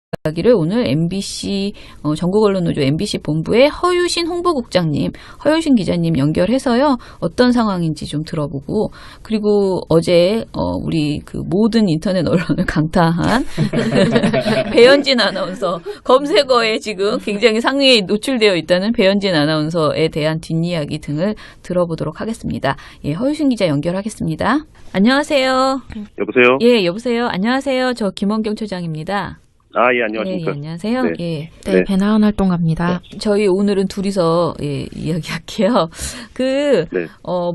이야기를 오늘 MBC 전국언론노조 MBC 본부의 허유신 홍보국장님, 허유신 기자님 연결해서요. 어떤 상황인지 좀 들어보고, 그리고 어제 우리 그 모든 인터넷 언론을 강타한 배현진 아나운서 검색어에 지금 굉장히 상위에 노출되어 있다는 배현진 아나운서에 대한 뒷이야기 등을 들어보도록 하겠습니다. 예, 허유신 기자 연결하겠습니다. 안녕하세요. 여보세요? 예, 여보세요. 안녕하세요. 저 김원경 처장입니다. 아, 예, 안녕하십니까. 예, 안녕하세요. 네. 예. 네, 배나은 활동가입니다. 저희 오늘은 둘이서 이야기할게요. 네.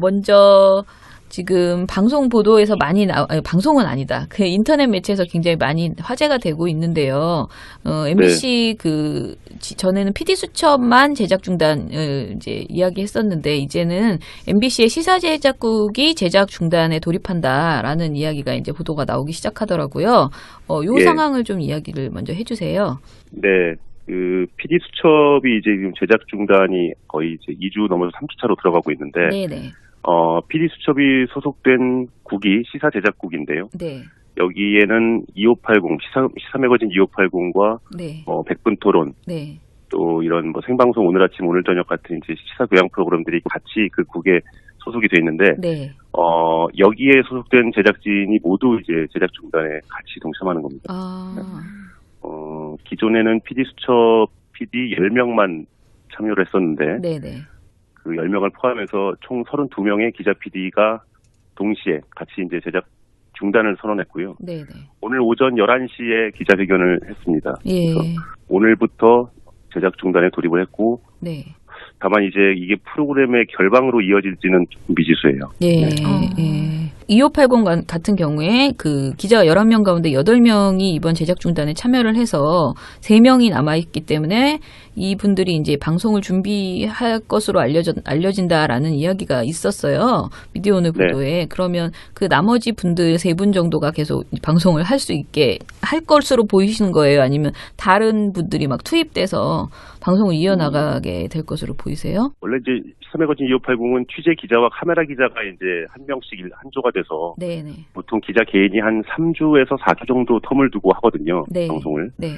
먼저 지금 방송 보도에서 많이 방송은 아니다. 그 인터넷 매체에서 굉장히 많이 화제가 되고 있는데요. MBC 전에는 PD 수첩만 제작 중단을 이제 이야기했었는데 이제는 MBC의 시사 제작국이 제작 중단에 돌입한다라는 이야기가 이제 보도가 나오기 시작하더라고요. 요 예. 상황을 좀 이야기를 먼저 해주세요. 네. 그, PD 수첩이 이제 지금 제작 중단이 거의 이제 2주 넘어서 3주차로 들어가고 있는데, 네네. PD 수첩이 소속된 국이 시사 제작국인데요. 네. 여기에는 2580, 시사 매거진 2580과, 네. 백분 토론, 네. 또 이런 뭐 생방송 오늘 아침 오늘 저녁 같은 이제 시사 교양 프로그램들이 같이 그 국에 소속이 돼 있는데, 네. 여기에 소속된 제작진이 모두 이제 제작 중단에 같이 동참하는 겁니다. 아. 기존에는 PD 수첩 PD 10명만 참여를 했었는데, 네네. 그 10명을 포함해서 총 32명의 기자 PD가 동시에 같이 이제 제작 중단을 선언했고요. 네네. 오늘 오전 11시에 기자회견을 했습니다. 예. 그래서 오늘부터 제작 중단에 돌입을 했고, 네. 다만 이제 이게 프로그램의 결방으로 이어질지는 미지수예요. 예. 예. 2580 같은 경우에 그 기자가 11명 가운데 8명이 이번 제작 중단에 참여를 해서 3명이 남아있기 때문에 이분들이 이제 방송을 준비할 것으로 알려진다라는 이야기가 있었어요. 미디어 오늘 보도에. 네. 그러면 그 나머지 분들 3분 정도가 계속 방송을 할 수 있게 할 것으로 보이시는 거예요? 아니면 다른 분들이 막 투입돼서 방송을 이어나가게 될 것으로 보이세요? 원래 이제 시사매거진 2580은 취재 기자와 카메라 기자가 이제 한 명씩 한 조가 돼서 네네. 보통 기자 개인이 한 3주에서 4주 정도 텀을 두고 하거든요. 네. 방송을. 네.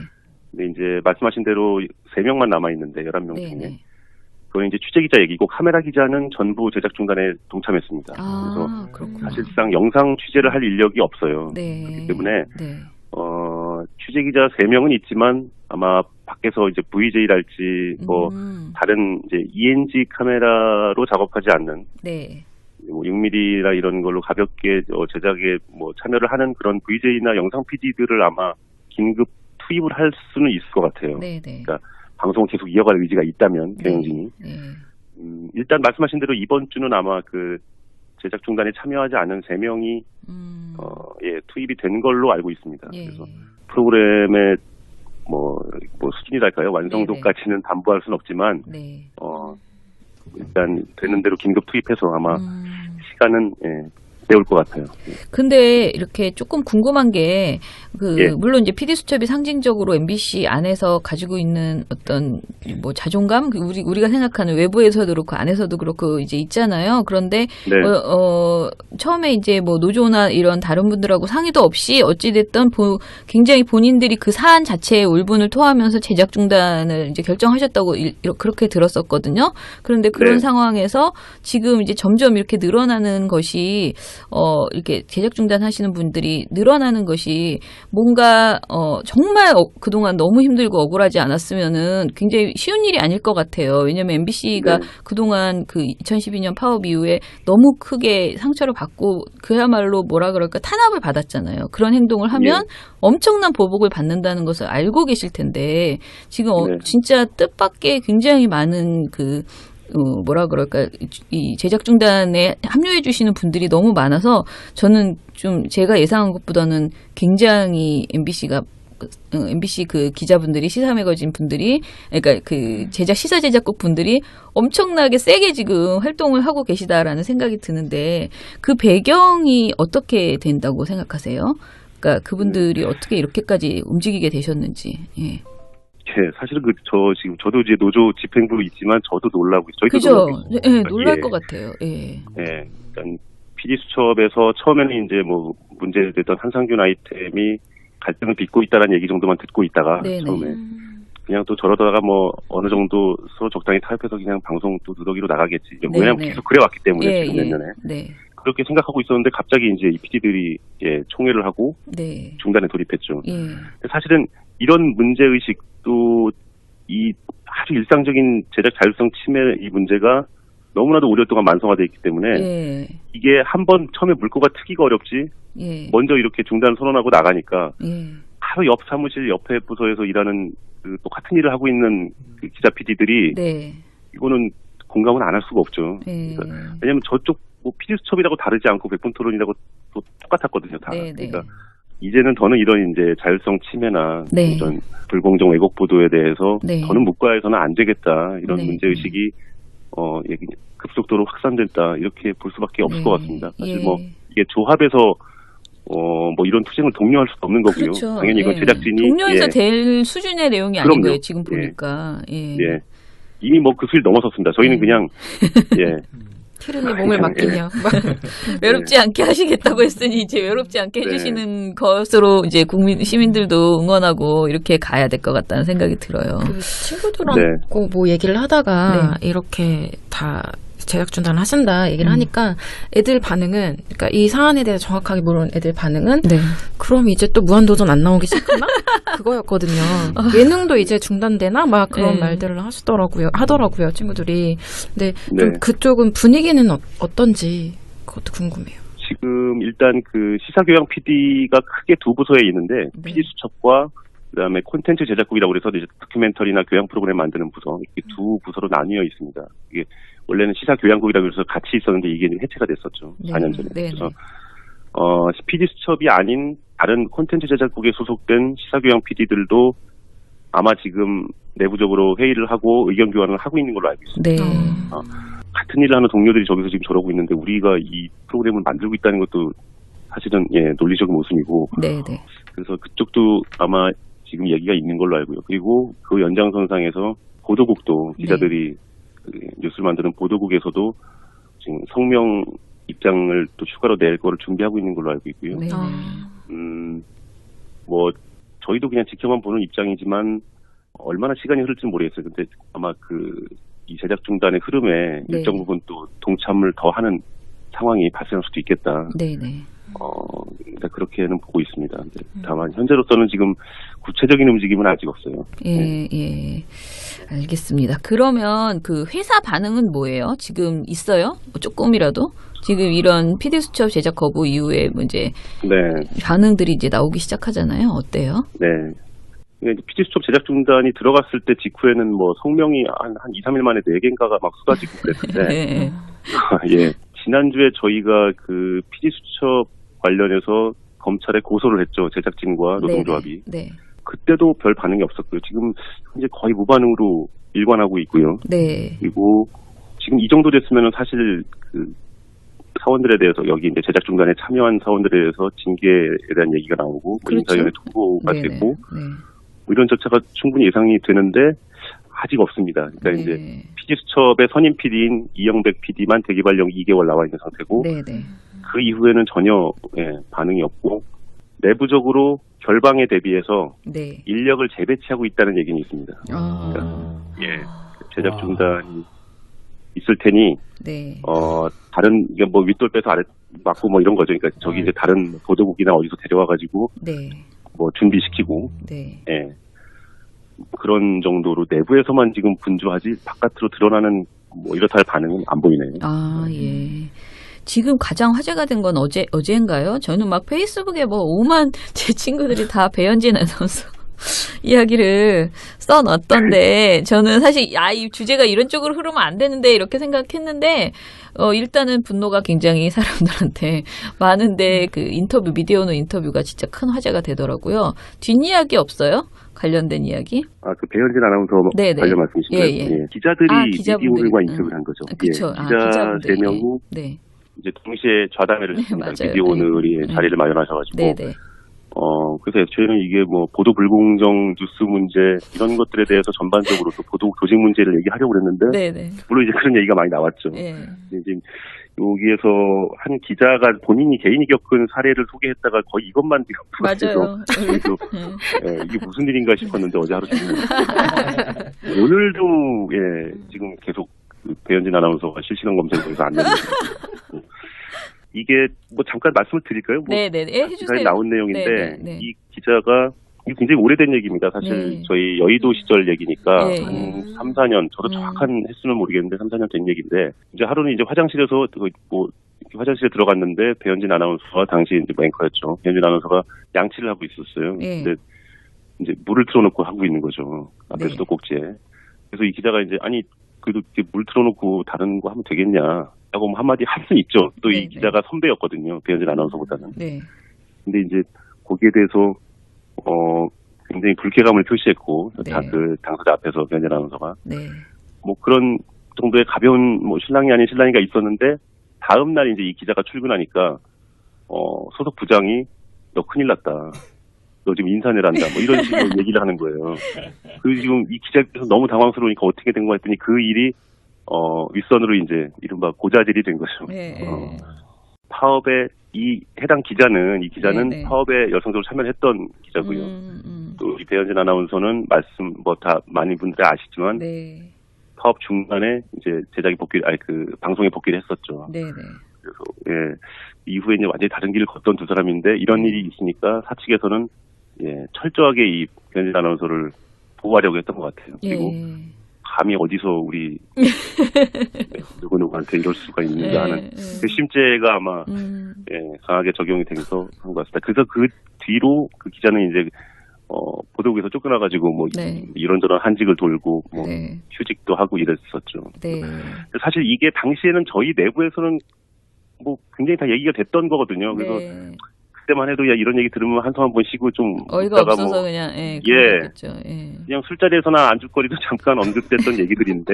근데 이제 말씀하신 대로 3명만 남아있는데 11명 중에. 네네. 그건 이제 취재 기자 얘기고 카메라 기자는 전부 제작 중단에 동참했습니다. 아, 그래서 그렇구나. 사실상 영상 취재를 할 인력이 없어요. 네. 그렇기 때문에 네. 취재 기자 3명은 있지만 아마 밖에서 이제 VJ랄지 뭐 다른 이제 ENG 카메라로 작업하지 않는 네. 뭐 6mm라 이런 걸로 가볍게 제작에 뭐 참여를 하는 그런 VJ나 영상 PD들을 아마 긴급 투입을 할 수는 있을 것 같아요. 네, 네. 그러니까 방송을 계속 이어갈 의지가 있다면 경영진이. 네. 일단 말씀하신 대로 이번 주는 아마 그 제작 중단에 참여하지 않은 3명이 투입이 된 걸로 알고 있습니다. 예. 그래서 프로그램의 뭐 수준이랄까요? 완성도까지는 담보할 수는 없지만 네. 일단 되는 대로 긴급 투입해서 아마 시간은 때울 것 같아요. 근데 이렇게 조금 궁금한 게 예. 물론 이제 PD 수첩이 상징적으로 MBC 안에서 가지고 있는 어떤 뭐 자존감, 우리가 생각하는 외부에서도 그렇고 안에서도 그렇고 이제 있잖아요. 그런데 네. 처음에 이제 뭐 노조나 이런 다른 분들하고 상의도 없이 어찌 됐든 굉장히 본인들이 그 사안 자체에 울분을 토하면서 제작 중단을 이제 결정하셨다고 그렇게 들었었거든요. 그런데 그런 네. 상황에서 지금 이제 점점 이렇게 늘어나는 것이 이렇게 제작 중단하시는 분들이 늘어나는 것이 뭔가 정말 그동안 너무 힘들고 억울하지 않았으면은 굉장히 쉬운 일이 아닐 것 같아요. 왜냐하면 MBC가 네. 그동안 그 2012년 파업 이후에 너무 크게 상처를 받고 그야말로 뭐라 그럴까 탄압을 받았잖아요. 그런 행동을 하면 엄청난 보복을 받는다는 것을 알고 계실 텐데 지금 진짜 뜻밖의 굉장히 많은 뭐라 그럴까, 이 제작 중단에 합류해 주시는 분들이 너무 많아서 저는 좀 제가 예상한 것보다는 굉장히 MBC 그 기자분들이 시사 매거진 분들이 그러니까 그 시사 제작국 분들이 엄청나게 세게 지금 활동을 하고 계시다라는 생각이 드는데 그 배경이 어떻게 된다고 생각하세요? 그러니까 그분들이 어떻게 이렇게까지 움직이게 되셨는지. 예. 사실은 저도 이제 노조 집행부로 있지만 저도 놀라고 저희도 그죠? 놀라고 있어요. 예, 놀랄 것 같아요. 예. 일단 PD 수첩에서 처음에는 이제 뭐 문제됐던 한상균 아이템이 갈등을 빚고 있다라는 얘기 정도만 듣고 있다가 네네. 처음에 그냥 또 저러다가 뭐 어느 정도 서로 적당히 타협해서 그냥 방송 또 누더기로 나가겠지. 왜냐면 네네. 계속 그래왔기 때문에 예, 지금 몇 예. 년에. 네. 그렇게 생각하고 있었는데 갑자기 이제 이 PD들이 총회를 하고 네. 중단에 돌입했죠. 예. 사실은 이런 문제의식도 이 아주 일상적인 제작 자율성 침해 이 문제가 너무나도 오랫동안 만성화되어 있기 때문에 예. 이게 한번 처음에 물꼬가 트기가 어렵지 예. 먼저 이렇게 중단 선언하고 나가니까 예. 바로 옆 사무실 옆에 부서에서 일하는 그 똑같은 일을 하고 있는 그 기자 PD들이 네. 이거는 공감은 안 할 수가 없죠. 예. 그러니까 왜냐하면 저쪽 뭐 PD 수첩이라고 다르지 않고 백분 토론이라고 또 똑같았거든요. 다. 네, 네. 그러니까 이제는 더는 이런 이제 자율성 침해나 네. 이런 불공정 왜곡 보도에 대해서 네. 더는 묵과해서는 안 되겠다 이런 네. 문제 의식이 급속도로 확산됐다 이렇게 볼 수밖에 없을 네. 것 같습니다. 사실 예. 뭐 이게 조합에서 뭐 이런 투쟁을 독려할 수도 없는 거고요. 그렇죠. 당연히 이건 예. 제작진이 동료에서 될 수준의 내용이 아닌 그럼요. 거예요. 지금 예. 보니까. 예. 예. 이미 뭐 그 수를 넘어섰습니다. 저희는 그냥 예. 티른이 몸을 맡기며. 외롭지 않게 하시겠다고 했으니 이제 외롭지 않게 네. 해주시는 것으로 이제 시민들도 응원하고 이렇게 가야 될 것 같다는 생각이 들어요. 그 친구들하고 뭐 얘기를 하다가 이렇게 다 제작 중단 하신다 얘기를 하니까 애들 반응은, 그러니까 이 사안에 대해서 정확하게 모르는 애들 반응은 네. 그럼 이제 또 무한도전 안 나오기 시작하나? 그거였거든요. 예능도 이제 중단되나? 막 그런 네. 말들을 하더라고요, 친구들이. 근데 좀 네. 그쪽은 분위기는 어떤지 그것도 궁금해요. 지금 일단 그 시사교양 PD가 크게 두 부서에 있는데 네. PD 수첩과 그다음에 콘텐츠 제작국이라고 그래서 이제 다큐멘터리나 교양 프로그램 만드는 부서 이렇게 두 부서로 나뉘어 있습니다. 이게 원래는 시사교양국이라고 해서 같이 있었는데 이게 해체가 됐었죠. 네. 4년 전에. 네. 그래서 PD 수첩이 아닌 다른 콘텐츠 제작국에 소속된 시사교양 PD들도 아마 지금 내부적으로 회의를 하고 의견 교환을 하고 있는 걸로 알고 있습니다. 네. 같은 일을 하는 동료들이 저기서 지금 저러고 있는데 우리가 이 프로그램을 만들고 있다는 것도 사실은 논리적인 모순이고 네. 네. 그래서 그쪽도 아마 지금 얘기가 있는 걸로 알고요. 그리고 그 연장선상에서 보도국도 기자들이 그 뉴스를 만드는 보도국에서도 지금 성명 입장을 또 추가로 낼 거를 준비하고 있는 걸로 알고 있고요. 네. 뭐 저희도 그냥 지켜만 보는 입장이지만 얼마나 시간이 흐를지는 모르겠어요. 근데 아마 이 제작 중단의 흐름에 네. 일정 부분 또 동참을 더 하는 상황이 발생할 수도 있겠다. 네네. 그러니까 그렇게는 보고 있습니다. 다만 현재로서는 지금 구체적인 움직임은 아직 없어요. 예, 예. 알겠습니다. 그러면 그 회사 반응은 뭐예요? 지금 있어요? 뭐 조금이라도? 지금 이런 PD 수첩 제작 거부 이후에 뭐 이제 네. 반응들이 이제 나오기 시작하잖아요. 어때요? 네. PD 수첩 제작 중단이 들어갔을 때 직후에는 뭐 성명이 한 2, 3일 만에 4개인가가 막 쏟아지고 그랬는데 네. 예. 지난주에 저희가 그 PD 수첩 관련해서 검찰에 고소를 했죠. 제작진과 노동조합이. 네. 그때도 별 반응이 없었고요. 지금 현재 거의 무반응으로 일관하고 있고요. 네. 그리고 지금 이 정도 됐으면 사실 그 사원들에 대해서 여기 이제 제작 중단에 참여한 사원들에 대해서 징계에 대한 얘기가 나오고 그렇죠. 인사위원회 통보가 네네. 됐고 네. 뭐 이런 절차가 충분히 예상이 되는데 아직 없습니다. 그러니까 네. 이제 PD 수첩의 선임 PD인 이영백 PD만 대기발령 2개월 나와 있는 상태고 네네. 그 이후에는 전혀 반응이 없고 내부적으로 결방에 대비해서 네. 인력을 재배치하고 있다는 얘기는 있습니다. 제작 중단이 있을 테니 네. 다른 이게 뭐 윗돌 빼서 아래 맞고 뭐 이런 거죠. 그러니까 저기 이제 다른 보도국이나 어디서 데려와 가지고 네. 뭐 준비시키고 네. 그런 정도로 내부에서만 지금 분주하지 바깥으로 드러나는 뭐 이렇다 할 반응은 안 보이네요. 아, 예. 지금 가장 화제가 된 건 어제인가요? 저는 막 페이스북에 뭐 오만 제 친구들이 다 배현진 아나운서 이야기를 써놨던데 저는 사실 이 주제가 이런 쪽으로 흐르면 안 되는데 이렇게 생각했는데 일단은 분노가 굉장히 사람들한테 많은데 그 미디어오늘 인터뷰가 진짜 큰 화제가 되더라고요. 뒷이야기 없어요? 관련된 이야기? 그 배현진 아나운서 네네. 관련 말씀이신가요? 예. 기자들이 기자분들이. 미디어오늘과 인터뷰를 한 거죠. 그쵸. 기자 3명이 네. 이제 동시에 좌담회를 했습니다. 맞아요. 미디어오늘이 자리를 마련하셔가지고. 네네. 그래서 애초에는 이게 뭐 보도 불공정 뉴스 문제 이런 것들에 대해서 전반적으로 또 보도 조직 문제를 얘기하려고 그랬는데 네네. 물론 이제 그런 얘기가 많이 나왔죠. 예. 이제 여기에서 한 기자가 본인이 개인이 겪은 사례를 소개했다가 거의 이것만 맞아요. 그래서 이게 무슨 일인가 싶었는데 어제 하루 종일 오늘도 지금 계속 배현진 아나운서가 실시간 검색어에서 안 나오고 이게 뭐 잠깐 말씀을 드릴까요? 뭐 네네 해주세요. 나온 내용인데 네네. 이 기자가 이게 굉장히 오래된 얘기입니다. 사실 네. 저희 여의도 시절 얘기니까 네. 한 3, 4년 저도 정확한 횟수는 모르겠는데 3, 4년 된 얘기인데 이제 하루는 이제 화장실에서 뭐 화장실에 들어갔는데 배현진 아나운서가 당시 이제 앵커였죠. 배현진 아나운서가 양치를 하고 있었어요. 네. 근데 이제 물을 틀어놓고 하고 있는 거죠. 앞에서 네. 떡꼭지에. 그래서 이 기자가 이제 아니 그래도 이렇게 물 틀어놓고 다른 거 하면 되겠냐 라고 한마디 할 수 있죠. 또 이 네. 기자가 선배였거든요. 배현진 아나운서보다는. 네. 근데 이제 거기에 대해서 굉장히 불쾌감을 표시했고 네. 그 당사자 앞에서 배현진 아나운서가 네. 뭐 그런 정도의 가벼운 뭐 신랑이 아닌 신랑이가 있었는데 다음 날 이제 이 기자가 출근하니까 소속 부장이 너 큰일 났다. 너 지금 인사내란다. 뭐 이런 식으로 얘기를 하는 거예요. 그 지금 이 기자께서 너무 당황스러우니까 어떻게 된 거 했더니 그 일이 윗선으로 이제 이른바 고자질이 된 거죠. 네. 파업에 이 해당 기자는 이 기자는 네, 네. 파업에 열성적으로 참여를 했던 기자고요. 또 이 배현진 아나운서는 말씀 뭐 다 많은 분들이 아시지만 네. 파업 중간에 이제 제작에 방송에 복귀를 했었죠. 네. 네. 그래서 이후에 이제 완전히 다른 길을 걷던 두 사람인데 이런 일이 있으니까 사측에서는 철저하게 이 배현진 아나운서를 보호하려고 했던 것 같아요. 그리고 감히 어디서 우리 누구누구한테 이럴 수가 있는가 하는 그 심죄가 아마 강하게 적용이 돼서 한 것 같습니다. 그래서 그 뒤로 그 기자는 이제 보도국에서 쫓겨나가지고 뭐 이런저런 한직을 돌고 뭐 휴직도 하고 이랬었죠. 네. 사실 이게 당시에는 저희 내부에서는 뭐 굉장히 다 얘기가 됐던 거거든요. 그래서 그때만 해도 야 이런 얘기 들으면 한숨 한번 쉬고 좀 어이가 없어서 그냥 그냥 술자리에서나 안주거리도 잠깐 언급됐던 얘기들인데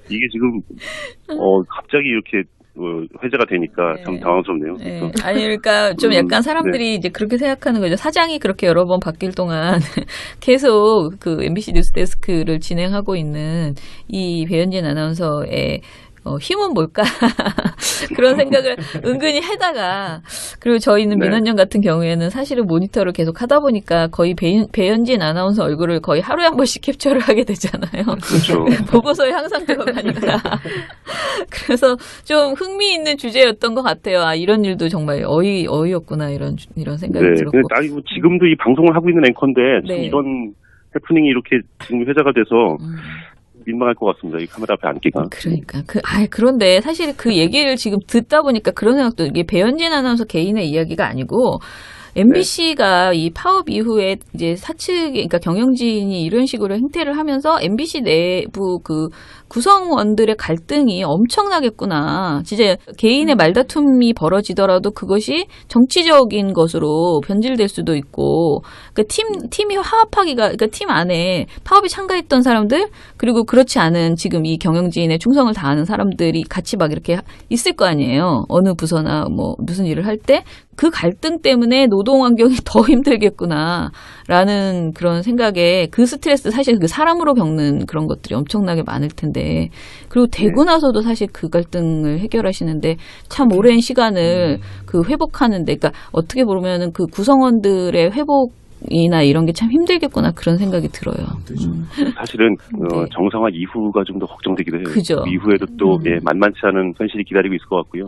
이게 지금 갑자기 이렇게 회자가 되니까 참 당황스럽네요. 아니 그러니까 좀 약간 사람들이 이제 그렇게 생각하는 거죠. 사장이 그렇게 여러 번 바뀔 동안 계속 그 MBC 뉴스데스크를 진행하고 있는 이 배현진 아나운서의 힘은 뭘까? 그런 생각을 은근히 하다가, 그리고 저희는 민원연 같은 경우에는 사실은 모니터를 계속 하다 보니까 거의 배현진 아나운서 얼굴을 거의 하루에 한 번씩 캡처를 하게 되잖아요. 그렇죠. 보고서에 항상 들어가니까. 그래서 좀 흥미있는 주제였던 것 같아요. 아, 이런 일도 정말 어이없구나, 이런 생각이 들었고. 뭐 지금도 이 방송을 하고 있는 앵커인데, 참 이런 해프닝이 이렇게 지금 회자가 돼서, 민망할 것 같습니다. 이 카메라 앞에 앉기가. 그러니까 그런데 사실 그 얘기를 지금 듣다 보니까 그런 생각도 이게 배현진 아나운서 개인의 이야기가 아니고 MBC가 이 파업 이후에 이제 그러니까 경영진이 이런 식으로 행태를 하면서 MBC 내부 그 구성원들의 갈등이 엄청나겠구나. 진짜 개인의 말다툼이 벌어지더라도 그것이 정치적인 것으로 변질될 수도 있고, 그러니까 팀이 그러니까 팀 안에 파업에 참가했던 사람들, 그리고 그렇지 않은 지금 이 경영진에 충성을 다하는 사람들이 같이 막 이렇게 있을 거 아니에요. 어느 부서나 뭐 무슨 일을 할 때 그 갈등 때문에 노동 환경이 더 힘들겠구나라는 그런 생각에 그 스트레스 사실 그 사람으로 겪는 그런 것들이 엄청나게 많을 텐데, 그리고 되고 나서도 사실 그 갈등을 해결하시는데 참 오랜 시간을 그 회복하는데, 그러니까 어떻게 보면은 그 구성원들의 회복이나 이런 게 참 힘들겠구나 그런 생각이 들어요. 사실은 정상화 이후가 좀 더 걱정되기도 해요. 그죠. 이후에도 또 만만치 않은 현실이 기다리고 있을 것 같고요.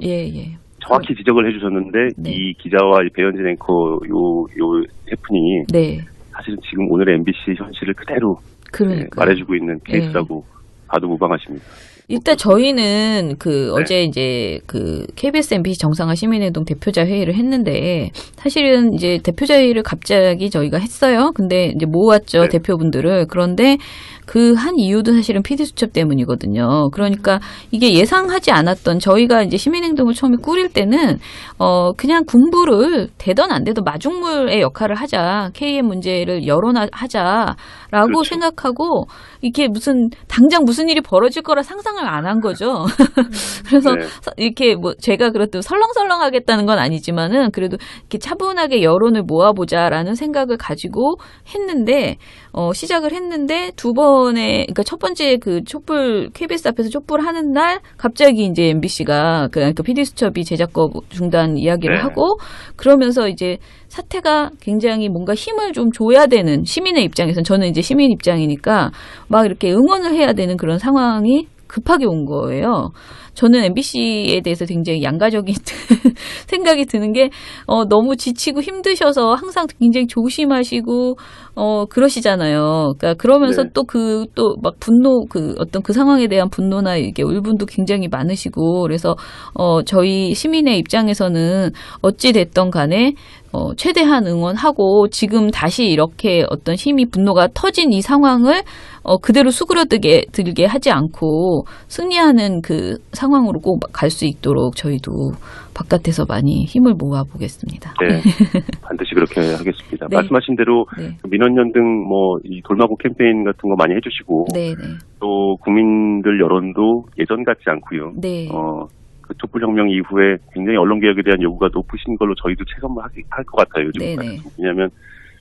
정확히 지적을 해주셨는데 이 기자와 배현진 앵커 요 해프닝이 사실은 지금 오늘의 MBC 현실을 그대로 말해주고 있는 케이스라고 봐도 무방하십니다. 일단 저희는 어제 이제 KBS MBC 정상화 시민행동 대표자 회의를 했는데, 사실은 이제 대표자 회의를 갑자기 저희가 했어요. 근데 이제 모았죠, 대표분들을. 그런데 그 한 이유도 사실은 PD 수첩 때문이거든요. 그러니까 이게 예상하지 않았던, 저희가 이제 시민행동을 처음에 꾸릴 때는 그냥 군부를 되던 안 되던 마중물의 역할을 하자, KM 문제를 열어하자라고 생각하고, 이게 당장 무슨 일이 벌어질 거라 상상을 상상을 안 한 거죠. 그래서 네. 이렇게 뭐 제가 그렇다고 설렁설렁하겠다는 건 아니지만은 그래도 이렇게 차분하게 여론을 모아보자라는 생각을 가지고 했는데 시작을 했는데 두 번에 그러니까 첫 번째 그 촛불 KBS 앞에서 촛불 하는 날 갑자기 이제 MBC가 그 PD수첩이 제작거 중단 이야기를 네. 하고 그러면서 이제 사태가 굉장히 뭔가 힘을 좀 줘야 되는 시민의 입장에서는 저는 이제 시민 입장이니까 막 이렇게 응원을 해야 되는 그런 상황이 급하게 온 거예요. 저는 MBC에 대해서 굉장히 양가적인 생각이 드는 게 너무 지치고 힘드셔서 항상 굉장히 조심하시고 그러시잖아요. 그러니까 그러면서 네. 또 막 분노 어떤 그 상황에 대한 분노나 이게 울분도 굉장히 많으시고 그래서 저희 시민의 입장에서는 어찌 됐던 간에 최대한 응원하고 지금 다시 이렇게 어떤 힘이 분노가 터진 이 상황을 그대로 수그러들게 하지 않고 승리하는 그 상황으로 꼭 갈 수 있도록 저희도 바깥에서 많이 힘을 모아 보겠습니다. 네, 반드시 그렇게 하겠습니다. 네. 말씀하신 대로 네. 민원연 등 뭐 이 돌마고 캠페인 같은 거 많이 해주시고 네, 네. 또 국민들 여론도 예전 같지 않고요. 네. 그 촛불혁명 이후에 굉장히 언론개혁에 대한 요구가 높으신 걸로 저희도 체감을 할 것 같아요. 요즘. 네네. 왜냐하면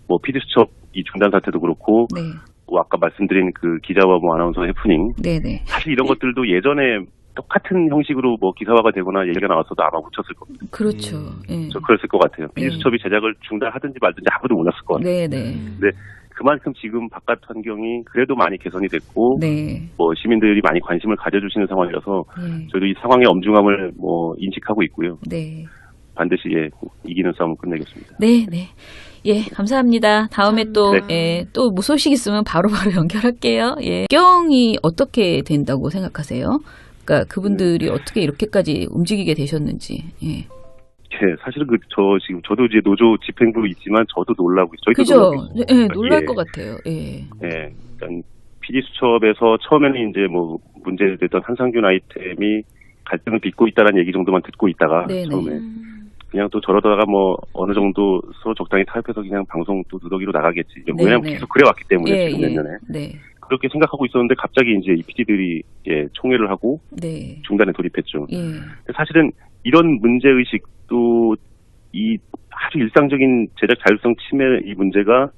뭐 PD수첩 이 중단 사태도 그렇고 네. 뭐 아까 말씀드린 그 기자와 뭐 아나운서 해프닝 네네. 사실 이런 것들도 예전에 똑같은 형식으로 뭐 기사화가 되거나 얘기가 나왔어도 아마 묻혔을 겁니다. 그렇죠. 예. 저 그랬을 것 같아요. 네. PD수첩이 제작을 중단하든지 말든지 아무도 몰랐을 것 같아요. 네네. 근데 그만큼 지금 바깥 환경이 그래도 많이 개선이 됐고 네. 뭐 시민들이 많이 관심을 가져주시는 상황이라서 네. 저희도 이 상황의 엄중함을 뭐 인식하고 있고요. 네. 반드시 이기는 싸움을 끝내겠습니다. 네, 네. 예, 감사합니다. 다음에 또, 네. 예, 또 뭐 소식 있으면 바로바로 연결할게요. 예. 경이 어떻게 된다고 생각하세요? 그러니까 그분들이 어떻게 이렇게까지 움직이게 되셨는지. 예. 예, 사실은 저도 이제 노조 집행부 있지만 저도 놀라고 있어요. 저희도 그죠? 놀라고 있어요. 예, 놀랄 예. 것 같아요. 예. 예, 일단 PD수첩에서 처음에는 이제 뭐 문제됐던 한상균 아이템이 갈등을 빚고 있다는 얘기 정도만 듣고 있다가 네네. 처음에 그냥 또 저러다가 뭐 어느 정도 서로 적당히 타협해서 그냥 방송 또 누더기로 나가겠지. 왜냐면 네네. 계속 그래왔기 때문에 예, 지금 예. 몇 년에 네. 그렇게 생각하고 있었는데 갑자기 이제 이 PD들이 총회를 하고 네. 중단에 돌입했죠. 예. 사실은 이런 문제 의식도 이 아주 일상적인 제작 자율성 침해 이 문제가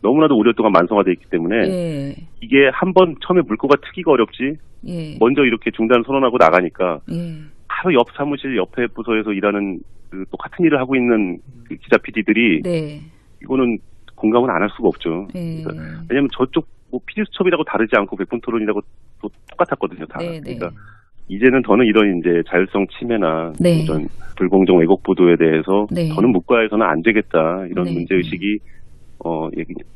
너무나도 오랫동안 만성화되어 있기 때문에 예. 이게 한번 처음에 물꼬가 트기가 어렵지 예. 먼저 이렇게 중단 선언하고 나가니까 예. 바로 옆 사무실 옆에 부서에서 일하는 그 똑같은 일을 하고 있는 그 기자 PD들이 네. 이거는 공감은 안 할 수가 없죠. 예. 그러니까 왜냐하면 저쪽 뭐 PD수첩이라고 다르지 않고 백분 토론이라고 또 똑같았거든요. 다. 네, 네. 그러니까 이제는 더는 이런 이제 자율성 침해나 네. 이런 불공정 왜곡 보도에 대해서 네. 더는 묵과해서는 안 되겠다 이런 네. 문제 의식이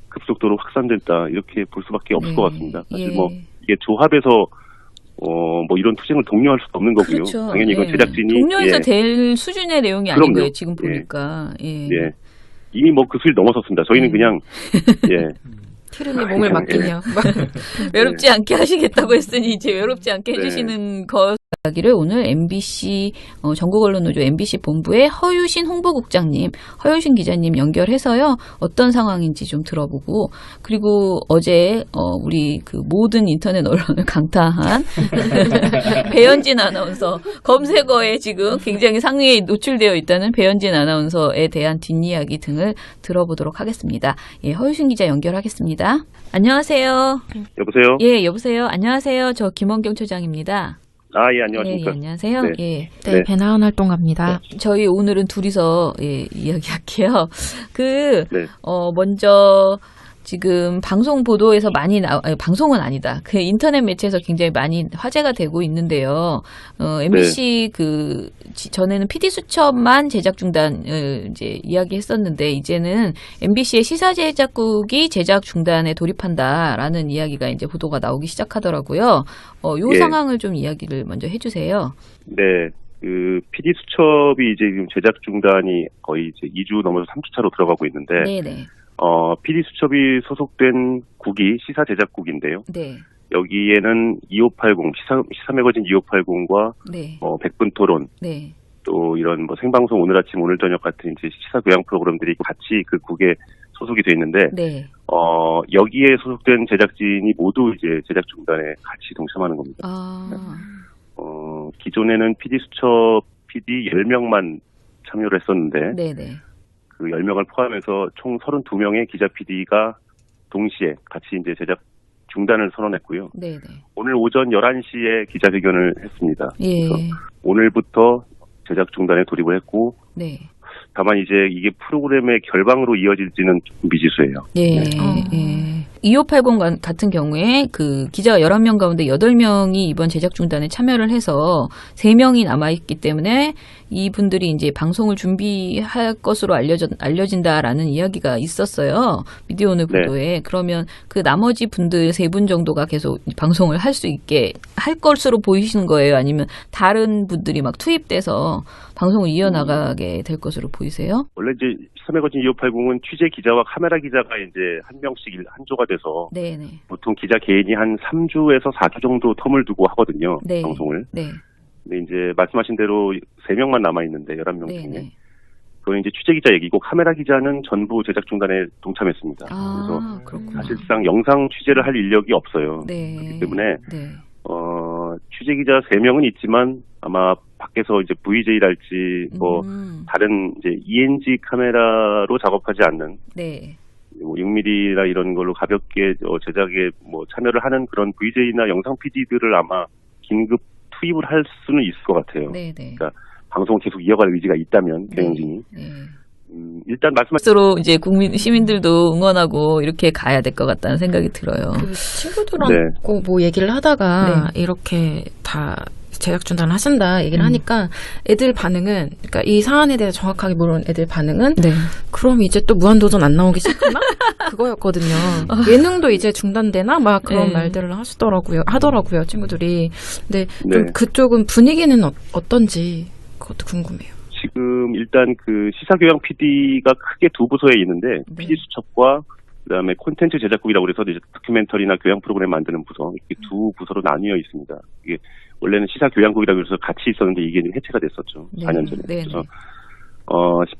급속도로 확산됐다 이렇게 볼 수밖에 없을 네. 것 같습니다. 사실 예. 뭐 이게 조합에서 뭐 이런 투쟁을 독려할 수도 없는 거고요. 그렇죠. 당연히 이건 예. 제작진이 동료에서 예, 될 수준의 내용이 아닌 그럼요. 거예요. 지금 예. 보니까. 예. 예. 이미 뭐 그 수를 넘어섰습니다. 저희는 그냥 예. 티르니 몸을 맡기냐. 외롭지 않게 하시겠다고 했으니 이제 외롭지 않게 네. 해주시는 거 이야기를 오늘 MBC 전국언론노조 MBC 본부의 허유신 홍보국장님, 허유신 기자님 연결해서요. 어떤 상황인지 좀 들어보고 그리고 어제 우리 그 모든 인터넷 언론을 강타한 배현진 아나운서 검색어에 지금 굉장히 상위에 노출되어 있다는 배현진 아나운서에 대한 뒷이야기 등을 들어보도록 하겠습니다. 예, 허유신 기자 연결하겠습니다. 안녕하세요. 여보세요? 예, 여보세요. 안녕하세요. 저 김원경 처장입니다. 아, 예, 예, 안녕하십니까. 안녕하세요. 네. 예. 네, 네. 배나은 활동가입니다. 저희 오늘은 둘이서 이야기할게요. 네. 먼저 지금 방송 보도에서 많이 방송은 아니다. 그 인터넷 매체에서 굉장히 많이 화제가 되고 있는데요. MBC 전에는 PD 수첩만 제작 중단을 이제 이야기했었는데 이제는 MBC의 시사 제작국이 제작 중단에 돌입한다라는 이야기가 이제 보도가 나오기 시작하더라고요. 요 예. 상황을 좀 이야기를 먼저 해주세요. 네. 그 PD 수첩이 이제 지금 제작 중단이 거의 이제 2주 넘어서 3주차로 들어가고 있는데 네네. PD 수첩이 소속된 국이 시사 제작국인데요. 네. 여기에는 2580 시사 매거진 2580과 네. 백분 토론 네. 또 이런 뭐 생방송 오늘 아침 오늘 저녁 같은 이제 시사 교양 프로그램들이 같이 그 국에 소속이 돼 있는데 네. 여기에 소속된 제작진이 모두 이제 제작 중단에 같이 동참하는 겁니다. 아. 기존에는 PD수첩 PD 10명만 참여를 했었는데 네네. 그 10명을 포함해서 총 32명의 기자 PD가 동시에 같이 이제 제작 중단을 선언했고요. 네네. 오늘 오전 11시에 기자회견을 했습니다. 예. 그래서 오늘부터 제작 중단에 돌입을 했고 네. 다만 이제 이게 프로그램의 결방으로 이어질지는 좀 미지수예요. 예. 예. 2580 같은 경우에 그 기자가 11명 가운데 8명이 이번 제작 중단에 참여를 해서 3명이 남아있기 때문에 이분들이 이제 방송을 준비할 것으로 알려진다라는 이야기가 있었어요. 미디어오늘 보도에. 그러면 그 나머지 분들 3분 정도가 계속 방송을 할 수 있게 할 것으로 보이시는 거예요? 아니면 다른 분들이 막 투입돼서 방송을 이어나가게 될 것으로 보이세요? 원래 이제 3회거진 2580은 취재 기자와 카메라 기자가 이제 한 명씩 한 조가 돼서 네네. 보통 기자 개인이 한 3주에서 4주 정도 텀을 두고 하거든요. 네. 방송을. 네. 근데 이제 말씀하신 대로 3명만 남아있는데 11명 네. 중에. 네. 그건 이제 취재 기자 얘기고 카메라 기자는 전부 제작 중단에 동참했습니다. 그래서 그렇구나. 사실상 영상 취재를 할 인력이 없어요. 네. 그렇기 때문에 네. 취재 기자 3명은 있지만 아마 밖에서 이제 VJ랄지 뭐 다른 이제 ENG 카메라로 작업하지 않는 네. 뭐 6mm나 이런 걸로 가볍게 제작에 뭐 참여를 하는 그런 VJ나 영상 PD들을 아마 긴급 투입을 할 수는 있을 것 같아요. 네. 네. 그러니까 방송을 계속 이어갈 의지가 있다면 경영진이. 네. 일단 말씀하신 스스로 이제 시민들도 응원하고 이렇게 가야 될 것 같다는 생각이 들어요. 그 친구들하고 뭐 얘기를 하다가 이렇게 다 제작 중단 하신다 얘기를 하니까 애들 반응은, 그러니까 이 사안에 대해서 정확하게 모르는 애들 반응은 그럼 이제 또 무한도전 안 나오기 시작하나? 그거였거든요. 예능도 이제 중단되나? 막 그런 말들을 하더라고요, 친구들이. 근데 좀 그쪽은 분위기는 어떤지 그것도 궁금해요. 지금 일단 그 시사교양 PD가 크게 두 부서에 있는데 PD 수첩과 그다음에 콘텐츠 제작국이라고 그래서 이제 다큐멘터리나 교양 프로그램 만드는 부서, 이렇게 두 부서로 나뉘어 있습니다. 이게 원래는 시사교양국이라고 해서 같이 있었는데 이게 해체가 됐었죠. 4년 전에. 그래서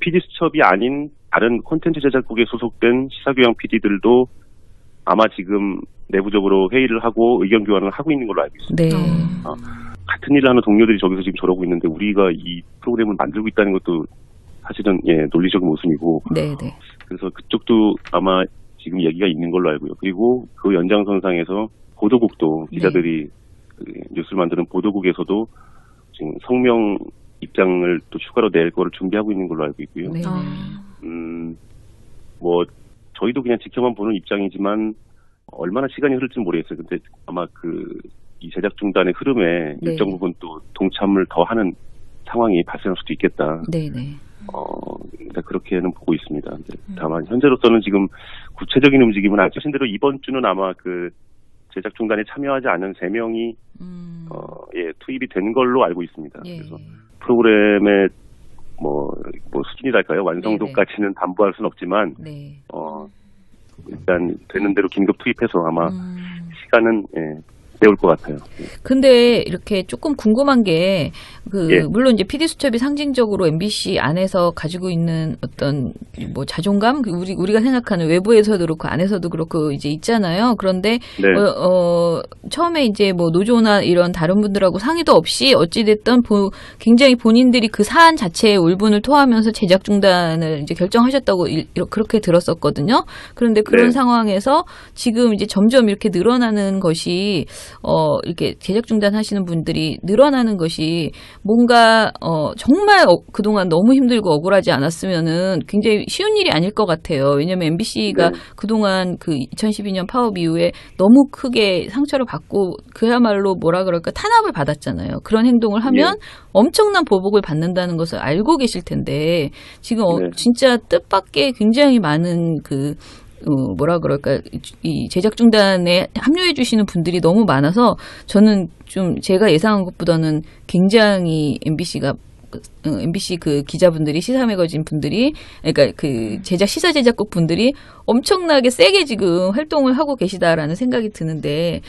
PD 수첩이 아닌 다른 콘텐츠 제작국에 소속된 시사교양 PD들도 아마 지금 내부적으로 회의를 하고 의견 교환을 하고 있는 걸로 알고 있습니다. 같은 일을 하는 동료들이 저기서 지금 저러고 있는데 우리가 이 프로그램을 만들고 있다는 것도 사실은 논리적인 모순이고. 그래서 그쪽도 아마 지금 얘기가 있는 걸로 알고요. 그리고 그 연장선상에서 보도국도 기자들이 그 뉴스를 만드는 보도국에서도 지금 성명 입장을 또 추가로 낼 거를 준비하고 있는 걸로 알고 있고요. 뭐 저희도 그냥 지켜만 보는 입장이지만 얼마나 시간이 흐를지는 모르겠어요. 근데 아마 이 제작 중단의 흐름에 일정 부분 또 동참을 더 하는 상황이 발생할 수도 있겠다. 그러니까 그렇게는 보고 있습니다. 다만 현재로서는 지금 구체적인 움직임은 아시신 대로 이번 주는 아마 그 제작 중단에 참여하지 않은 3명이 투입이 된 걸로 알고 있습니다. 그래서 프로그램의 뭐 수준이랄까요? 완성도까지는 담보할 수는 없지만 일단 되는 대로 긴급 투입해서 아마 시간은 내올 것 같아요. 근데 이렇게 조금 궁금한 게 물론 이제 PD 수첩이 상징적으로 MBC 안에서 가지고 있는 어떤 뭐 자존감, 우리가 생각하는 외부에서도 그렇고 안에서도 그렇고 이제 있잖아요. 그런데 처음에 이제 뭐 노조나 이런 다른 분들하고 상의도 없이 어찌 됐든 굉장히 본인들이 그 사안 자체에 울분을 토하면서 제작 중단을 이제 결정하셨다고 그렇게 들었었거든요. 그런데 그런 상황에서 지금 이제 점점 이렇게 늘어나는 것이 이렇게 제작 중단하시는 분들이 늘어나는 것이 뭔가 정말 그동안 너무 힘들고 억울하지 않았으면은 굉장히 쉬운 일이 아닐 것 같아요. 왜냐하면 MBC가 그동안 그 2012년 파업 이후에 너무 크게 상처를 받고 그야말로 뭐라 그럴까 탄압을 받았잖아요. 그런 행동을 하면 엄청난 보복을 받는다는 것을 알고 계실 텐데 지금 진짜 뜻밖의 굉장히 많은 뭐라 그럴까, 이 제작 중단에 합류해 주시는 분들이 너무 많아서 저는 좀 제가 예상한 것보다는 굉장히 MBC 그 기자분들이, 시사매거진 분들이, 그러니까 그 시사 제작국 분들이 엄청나게 세게 지금 활동을 하고 계시다라는 생각이 드는데